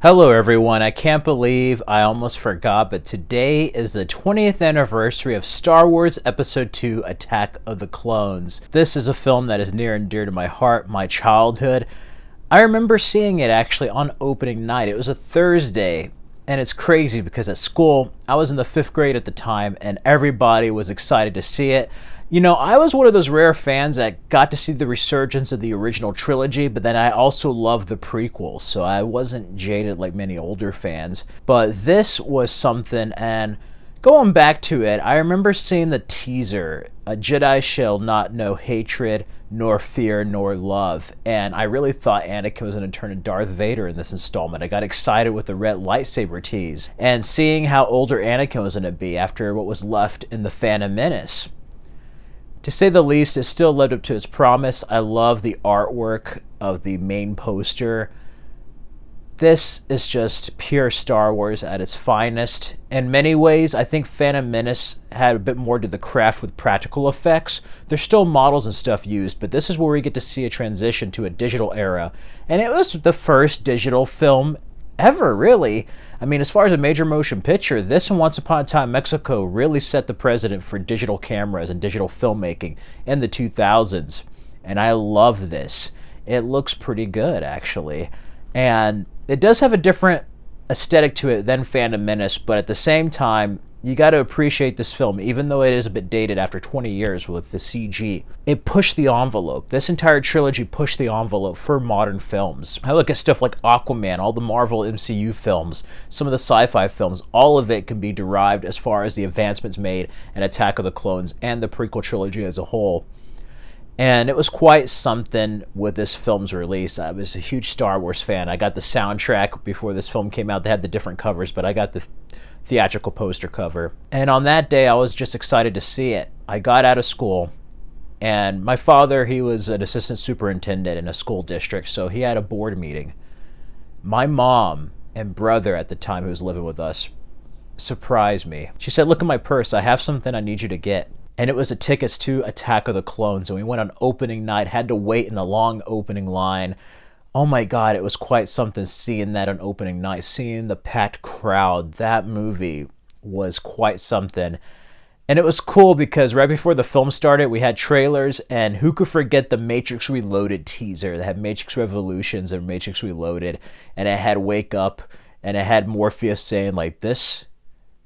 Hello everyone, I can't believe I almost forgot, but today is the 20th anniversary of Star Wars Episode 2 Attack of the Clones. This is a film that is near and dear to my heart, my childhood. I remember seeing it actually on opening night. It was a Thursday, and it's crazy because at school, I was in the 5th grade at the time, and everybody was excited to see it. You know, I was one of those rare fans that got to see the resurgence of the original trilogy, but then I also loved the prequels, so I wasn't jaded like many older fans. But this was something, and going back to it, I remember seeing the teaser, "A Jedi shall not know hatred, nor fear, nor love," and I really thought Anakin was going to turn into Darth Vader in this installment. I got excited with the red lightsaber tease, and seeing how older Anakin was going to be after what was left in The Phantom Menace. To say the least, it still lived up to its promise. I love the artwork of the main poster. This is just pure Star Wars at its finest. In many ways, I think Phantom Menace had a bit more to the craft with practical effects. There's still models and stuff used, but this is where we get to see a transition to a digital era. And it was the first digital film ever, really. I mean, as far as a major motion picture, this and Once Upon a Time Mexico really set the precedent for digital cameras and digital filmmaking in the 2000s. And I love this. It looks pretty good, actually. And it does have a different aesthetic to it than Phantom Menace, but at the same time, you got to appreciate this film, even though it is a bit dated after 20 years with the CG. It pushed the envelope. This entire trilogy pushed the envelope for modern films. I look at stuff like Aquaman, all the Marvel MCU films, some of the sci-fi films, all of it can be derived as far as the advancements made in Attack of the Clones and the prequel trilogy as a whole. And it was quite something with this film's release. I was a huge Star Wars fan. I got the soundtrack before this film came out. They had the different covers, but I got the theatrical poster cover. And on that day, I was just excited to see it. I got out of school, and my father, he was an assistant superintendent in a school district, so he had a board meeting. My mom and brother at the time, who was living with us, surprised me. She said, "Look at my purse. I have something I need you to get." And it was the tickets to Attack of the Clones. And we went on opening night, had to wait in a long opening line. Oh my God, it was quite something seeing that on opening night, seeing the packed crowd. That movie was quite something. And it was cool because right before the film started, we had trailers, and who could forget the Matrix Reloaded teaser that had Matrix Revolutions and Matrix Reloaded, and it had Wake Up, and it had Morpheus saying, like, "This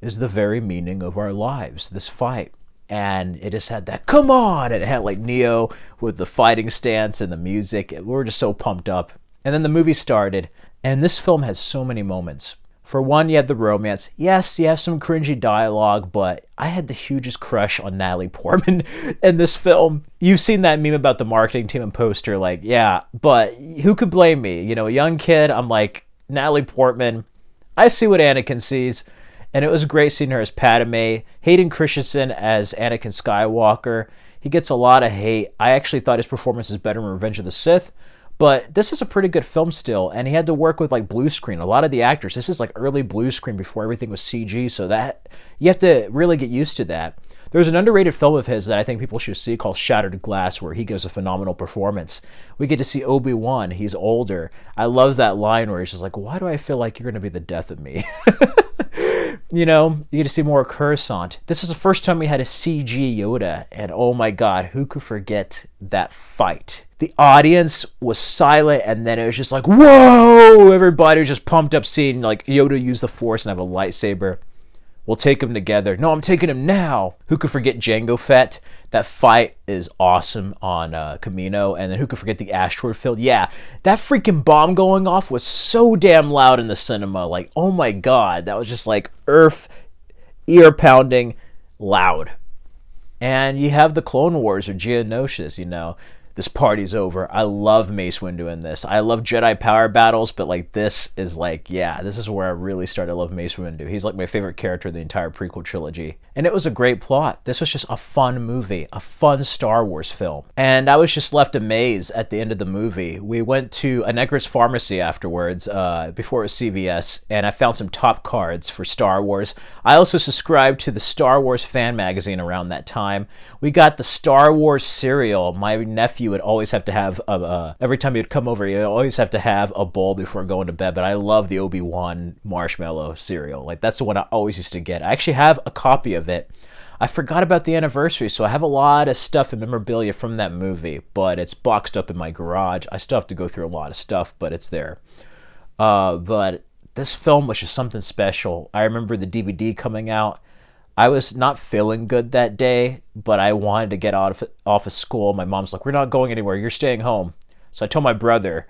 is the very meaning of our lives, this fight." And it just had that, "Come on!" And it had like Neo with the fighting stance and the music. We were just so pumped up. And then the movie started, and this film has so many moments. For one, you have the romance. Yes, you have some cringy dialogue, but I had the hugest crush on Natalie Portman in this film. You've seen that meme about the marketing team and poster, like, yeah, but who could blame me? You know, a young kid, I'm like, Natalie Portman, I see what Anakin sees. And it was great seeing her as Padme. Hayden Christensen as Anakin Skywalker. He gets a lot of hate. I actually thought his performance is better in Revenge of the Sith. But this is a pretty good film still. And he had to work with like blue screen. A lot of the actors, this is like early blue screen before everything was CG. So that you have to really get used to that. There's an underrated film of his that I think people should see called Shattered Glass, where he gives a phenomenal performance. We get to see Obi-Wan. He's older. I love that line where he's just like, "Why do I feel like you're going to be the death of me?" You know, you get to see more Coruscant. This is the first time we had a CG Yoda, and oh my God, who could forget that fight? The audience was silent, and then it was just like, whoa! Everybody was just pumped up seeing like Yoda use the Force and have a lightsaber. We'll take them together. No, I'm taking him now. Who could forget Jango Fett? That fight is awesome on Kamino. And then who could forget the asteroid field? Yeah, that freaking bomb going off was so damn loud in the cinema. Like, oh my God, that was just like earth, ear pounding, loud. And you have the Clone Wars or Geonosis, you know. This party's over. I love Mace Windu in this. I love Jedi power battles, but like this is like, yeah, this is where I really started to love Mace Windu. He's like my favorite character in the entire prequel trilogy. And it was a great plot. This was just a fun movie, a fun Star Wars film. And I was just left amazed at the end of the movie. We went to Anegris Pharmacy afterwards, before it was CVS, and I found some top cards for Star Wars. I also subscribed to the Star Wars fan magazine around that time. We got the Star Wars cereal. My nephew you would always have to have every time you'd come over, you always have to have a bowl before going to bed. But I love the Obi-Wan marshmallow cereal. Like, that's the one I always used to get. I actually have a copy of it. I forgot about the anniversary, so I have a lot of stuff and memorabilia from that movie, but it's boxed up in my garage. I still have to go through a lot of stuff, but it's there. But this film was just something special. I remember the DVD coming out. I was not feeling good that day, but I wanted to get off of school. My mom's like, we're not going anywhere. You're staying home. So I told my brother,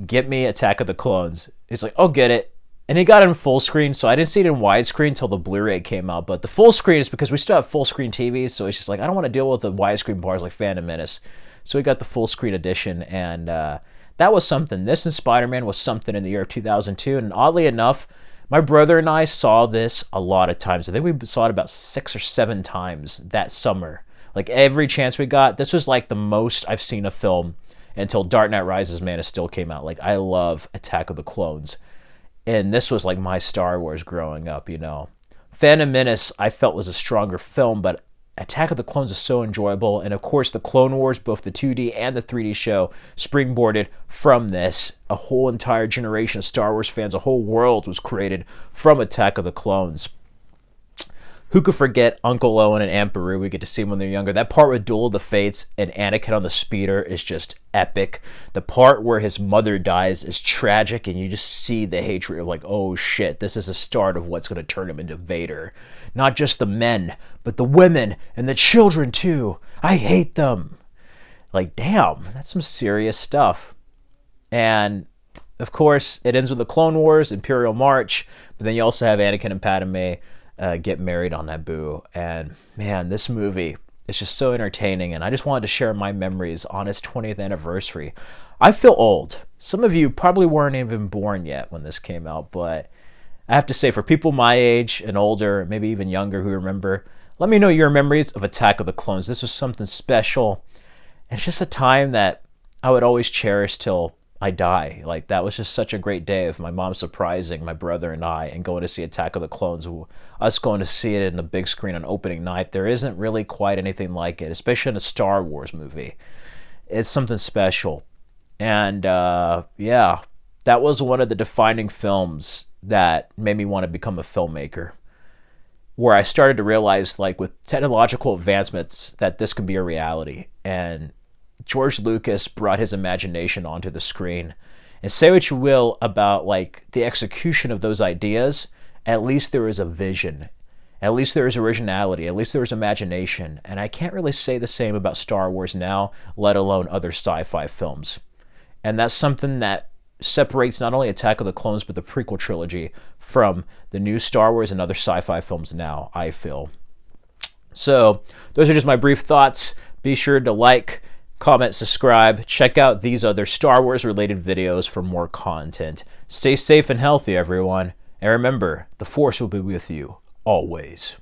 get me Attack of the Clones. He's like, I'll get it. And he got it in full screen, so I didn't see it in widescreen until the Blu-ray came out. But the full screen is because we still have full screen TVs, so it's just like, I don't want to deal with the widescreen bars like Phantom Menace. So we got the full screen edition, and that was something. This and Spider-Man was something in the year of 2002. And oddly enough, my brother and I saw this a lot of times. I think we saw it about 6 or 7 times that summer. Like, every chance we got. This was like the most I've seen a film until Dark Knight Rises, Man of Steel came out. Like, I love Attack of the Clones. And this was like my Star Wars growing up, you know. Phantom Menace, I felt, was a stronger film, but Attack of the Clones is so enjoyable. And of course, the Clone Wars, both the 2D and the 3D show, springboarded from this. A whole entire generation of Star Wars fans, a whole world was created from Attack of the Clones. Who could forget Uncle Owen and Aunt Beru? We get to see them when they're younger. That part with Duel of the Fates and Anakin on the speeder is just epic. The part where his mother dies is tragic, and you just see the hatred of like, oh shit, this is the start of what's going to turn him into Vader. Not just the men, but the women and the children too. I hate them. Like, damn, that's some serious stuff. And of course, it ends with the Clone Wars, Imperial March, but then you also have Anakin and Padme get married on Naboo. And man, this movie is just so entertaining, and I just wanted to share my memories on its 20th anniversary. I feel old. Some of you probably weren't even born yet when this came out, but I have to say, for people my age and older, maybe even younger who remember, let me know your memories of Attack of the Clones. This was something special, and it's just a time that I would always cherish till I die. Like, that was just such a great day of my mom surprising my brother and I and going to see Attack of the Clones, us going to see it in the big screen on opening night. There isn't really quite anything like it, especially in a Star Wars movie. It's something special. And yeah, that was one of the defining films that made me want to become a filmmaker, where I started to realize, like, with technological advancements, that this can be a reality. And George Lucas brought his imagination onto the screen. And say what you will about, like, the execution of those ideas, at least there is a vision. At least there is originality. At least there is imagination. And I can't really say the same about Star Wars now, let alone other sci-fi films. And that's something that separates not only Attack of the Clones, but the prequel trilogy from the new Star Wars and other sci-fi films now, I feel. So, those are just my brief thoughts. Be sure to like, comment, subscribe, check out these other Star Wars related videos for more content. Stay safe and healthy, everyone. And remember, the Force will be with you always.